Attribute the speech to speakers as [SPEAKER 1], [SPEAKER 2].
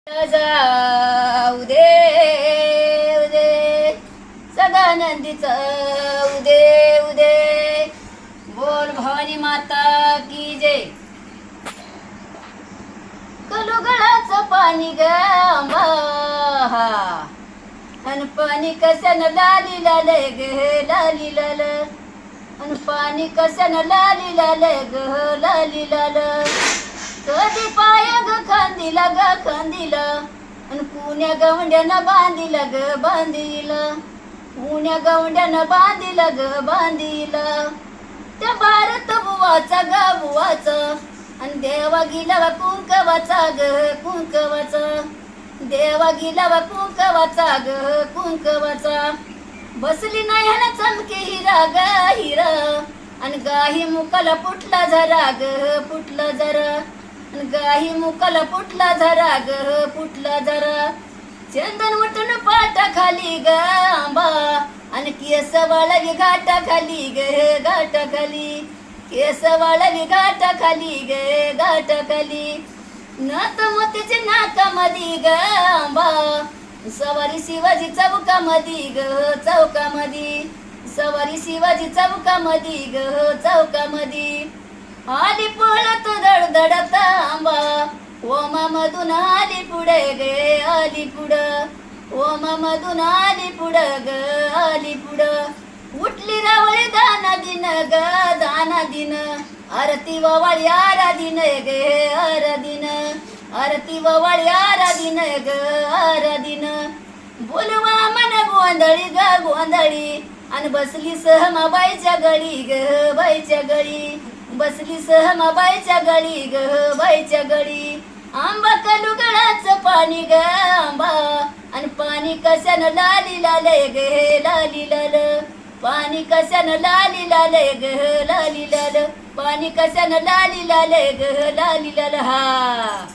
[SPEAKER 1] जाऊ दे उदे सदानंदीचा उदे उदे बोल भवानी माता की जय. कलुगळाचं पाणी ग आंबा अन पाणी कशानं लाली लाले ग लाली लाल अन पाणी कशानं लाली लाले ग लाली लाल. कधी पाया ग खांदिला ग खांदिला अन पुण्या गवंड्यानं बांधिला ग बांधिला पुण्या गवंड्यानं बांधिला ग बांधिला. त्या भारत बुवाचा ग बुवाचा अन देवा गिला कुंकवाचा ग कुंकवाचा देवा गिला कुंकवाचा ग कुंकवाचा. बसली नाही हन चमके हिरा ग हिरा अन गाही मुकाला फुटला जरा ग फुटला जरा अन गाही मुकाला फुटला जरा ग फुटला जरा. चंदन उठून पाटा खाली ग आंबा अन केस वाळवी घाटा खाली ग घाटा खाली केस वाळवी घाटा खाली ग घाटा खाली. नात मोतीची नाकामधी ग आंबा सवारी शिवाजी चौकामधी ग चौकामधी सवारी शिवाजी चौकामधी ग चौकामधी. आली पळत धडधडत आंबा ओमा मधून आली पुढे गे आली पुढं ओमा मधून आली पुढं ग आली पुढं. उठली रावळी दाना दिन ग दाना दिन आरती ववाळी आराधीन गे आराधीन आरती ववाळी आराधीन ग आराधीन. बोलवा मन गोंधळी ग गोंधळी आणि बसली सहमाबाईच्या गळी ग बाईच्या गळी बसली सहमाबाईच्या गळी ग बाईच्या गळी. आंबा कलुगळाचं पाणी ग आंबा आणि पाणी कशानं लाली लाले ग लाली लाल पाणी कशानं लाली लाले ग लाली लाल पाणी कशानं लाली लाले ग लाली लाल. हा